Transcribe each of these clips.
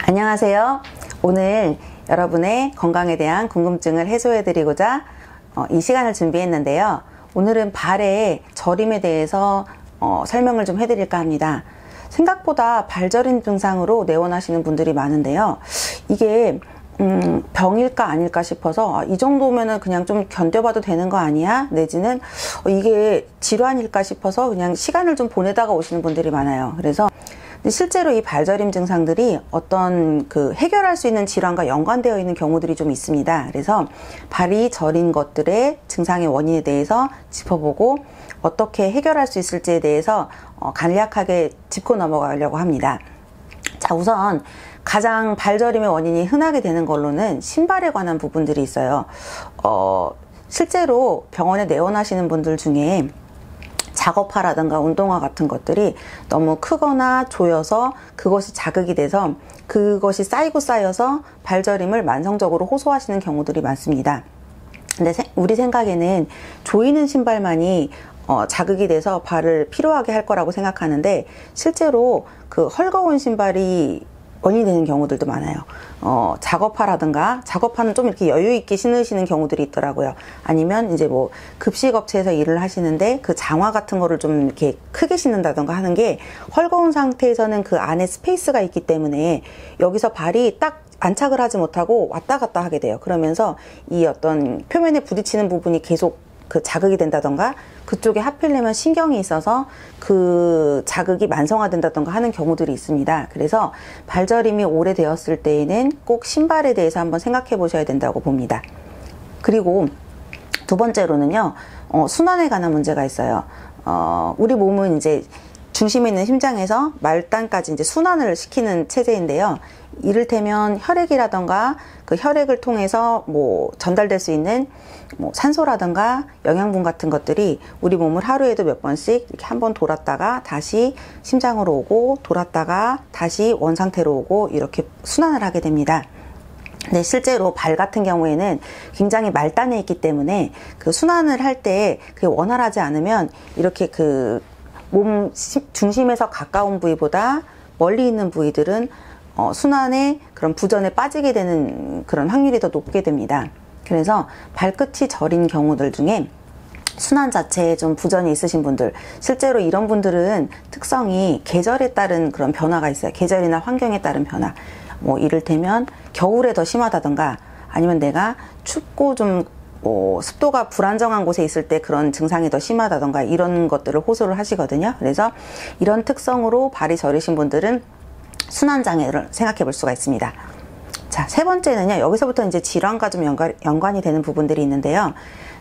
안녕하세요. 오늘 여러분의 건강에 대한 궁금증을 해소해 드리고자 이 시간을 준비했는데요. 오늘은 발의 저림에 대해서 설명을 좀 해드릴까 합니다. 생각보다 발저림 증상으로 내원하시는 분들이 많은데요. 이게 병일까 아닐까 싶어서 이 정도면은 그냥 좀 견뎌봐도 되는 거 아니야? 내지는 이게 질환일까 싶어서 그냥 시간을 좀 보내다가 오시는 분들이 많아요. 그래서 실제로 이 발저림 증상들이 어떤 해결할 수 있는 질환과 연관되어 있는 경우들이 좀 있습니다. 그래서 발이 저린 것들의 증상의 원인에 대해서 짚어보고 어떻게 해결할 수 있을지에 대해서 간략하게 짚고 넘어가려고 합니다. 자, 우선 가장 발저림의 원인이 흔하게 되는 걸로는 신발에 관한 부분들이 있어요. 실제로 병원에 내원하시는 분들 중에 작업화라든가 운동화 같은 것들이 너무 크거나 조여서 그것이 자극이 돼서 그것이 쌓여서 발저림을 만성적으로 호소하시는 경우들이 많습니다. 근데 우리 생각에는 조이는 신발만이 자극이 돼서 발을 피로하게 할 거라고 생각하는데 실제로 헐거운 신발이 원인이 되는 경우들도 많아요. 작업화는 좀 이렇게 여유 있게 신으시는 경우들이 있더라고요. 아니면 이제 뭐 급식업체에서 일을 하시는데 그 장화 같은 거를 좀 이렇게 크게 신는다던가 하는 게 헐거운 상태에서는 그 안에 스페이스가 있기 때문에 여기서 발이 딱 안착을 하지 못하고 왔다 갔다 하게 돼요. 그러면서 이 어떤 표면에 부딪히는 부분이 계속 자극이 된다던가 그쪽에 하필이면 신경이 있어서 그 자극이 만성화된다던가 하는 경우들이 있습니다. 그래서 발저림이 오래되었을 때에는 꼭 신발에 대해서 한번 생각해 보셔야 된다고 봅니다. 그리고 두 번째로는요, 순환에 관한 문제가 있어요. 우리 몸은 이제 중심에 있는 심장에서 말단까지 이제 순환을 시키는 체제인데요. 이를테면 혈액이라던가 그 혈액을 통해서 뭐 전달될 수 있는 뭐 산소라든가 영양분 같은 것들이 우리 몸을 하루에도 몇 번씩 이렇게 한번 돌았다가 다시 심장으로 오고 돌았다가 다시 원상태로 오고 이렇게 순환을 하게 됩니다. 근데 실제로 발 같은 경우에는 굉장히 말단에 있기 때문에 그 순환을 할 때 그게 원활하지 않으면 이렇게 몸 중심에서 가까운 부위보다 멀리 있는 부위들은 순환에 그런 부전에 빠지게 되는 그런 확률이 더 높게 됩니다. 그래서 발끝이 저린 경우들 중에 순환 자체에 좀 부전이 있으신 분들, 실제로 이런 분들은 특성이 계절에 따른 그런 변화가 있어요. 계절이나 환경에 따른 변화. 뭐 이를테면 겨울에 더 심하다던가 아니면 내가 춥고 좀 습도가 불안정한 곳에 있을 때 그런 증상이 더 심하다던가 이런 것들을 호소를 하시거든요. 그래서 이런 특성으로 발이 저리신 분들은 순환장애를 생각해 볼 수가 있습니다. 자, 세 번째는요, 여기서부터 이제 질환과 좀 연관이 되는 부분들이 있는데요.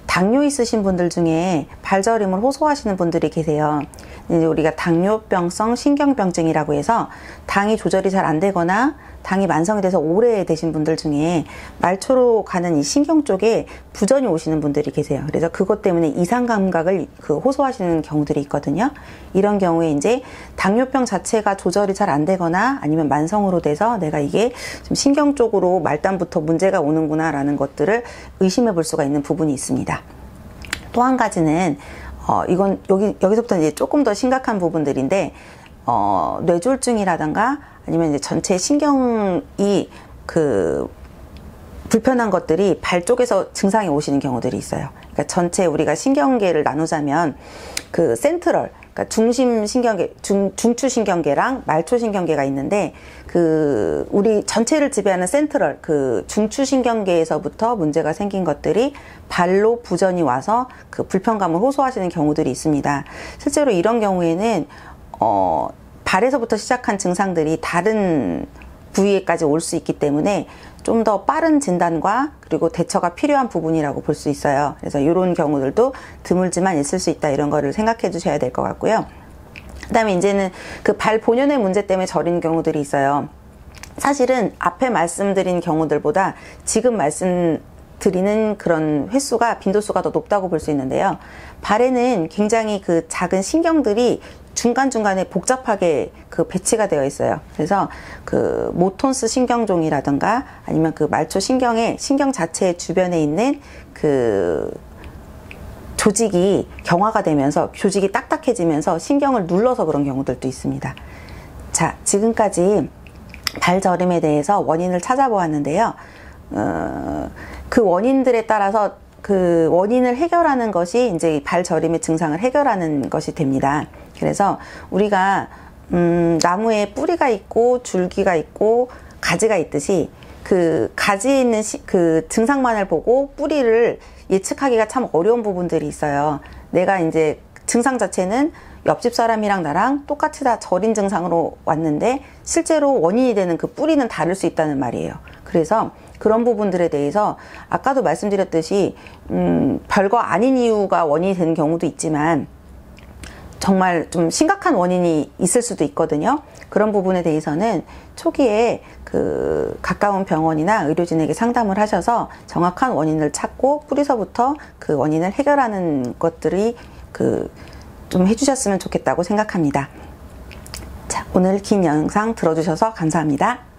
당뇨 있으신 분들 중에 발저림을 호소하시는 분들이 계세요. 이제 우리가 당뇨병성 신경병증이라고 해서 당이 조절이 잘 안 되거나 당이 만성이 돼서 오래 되신 분들 중에 말초로 가는 이 신경 쪽에 부전이 오시는 분들이 계세요. 그래서 그것 때문에 이상 감각을 호소하시는 경우들이 있거든요. 이런 경우에 이제 당뇨병 자체가 조절이 잘 안 되거나 아니면 만성으로 돼서 내가 이게 좀 신경 쪽으로 말단부터 문제가 오는구나라는 것들을 의심해 볼 수가 있는 부분이 있습니다. 또 한 가지는 이건 여기서부터 이제 조금 더 심각한 부분들인데 뇌졸중이라든가 아니면 이제 전체 신경이 불편한 것들이 발 쪽에서 증상이 오시는 경우들이 있어요. 그러니까 전체 우리가 신경계를 나누자면 센트럴, 그러니까 중심 신경계, 중추 신경계랑 말초 신경계가 있는데 우리 전체를 지배하는 센트럴, 중추 신경계에서부터 문제가 생긴 것들이 발로 부전이 와서 불편감을 호소하시는 경우들이 있습니다. 실제로 이런 경우에는 발에서부터 시작한 증상들이 다른 부위에까지 올 수 있기 때문에 좀 더 빠른 진단과 그리고 대처가 필요한 부분이라고 볼 수 있어요. 그래서 이런 경우들도 드물지만 있을 수 있다, 이런 거를 생각해 주셔야 될 것 같고요. 그 다음에 이제는 발 본연의 문제 때문에 저린 경우들이 있어요. 사실은 앞에 말씀드린 경우들보다 지금 말씀드리는 그런 빈도수가 더 높다고 볼 수 있는데요. 발에는 굉장히 작은 신경들이 중간중간에 복잡하게 그 배치가 되어 있어요. 그래서 그 모톤스 신경종이라든가 아니면 그 말초 신경 자체 주변에 있는 그 조직이 경화가 되면서 조직이 딱딱해지면서 신경을 눌러서 그런 경우들도 있습니다. 자, 지금까지 발저림에 대해서 원인을 찾아보았는데요. 그 원인들에 따라서 그 원인을 해결하는 것이 이제 발저림의 증상을 해결하는 것이 됩니다. 그래서 우리가 나무에 뿌리가 있고 줄기가 있고 가지가 있듯이 그 가지에 있는 그 증상만을 보고 뿌리를 예측하기가 참 어려운 부분들이 있어요. 내가 이제 증상 자체는 옆집 사람이랑 나랑 똑같이 다 저린 증상으로 왔는데 실제로 원인이 되는 그 뿌리는 다를 수 있다는 말이에요. 그래서 그런 부분들에 대해서 아까도 말씀드렸듯이 별거 아닌 이유가 원인이 되는 경우도 있지만 정말 좀 심각한 원인이 있을 수도 있거든요. 그런 부분에 대해서는 초기에 그 가까운 병원이나 의료진에게 상담을 하셔서 정확한 원인을 찾고 뿌리서부터 그 원인을 해결하는 것들이 좀 해주셨으면 좋겠다고 생각합니다. 자, 오늘 긴 영상 들어주셔서 감사합니다.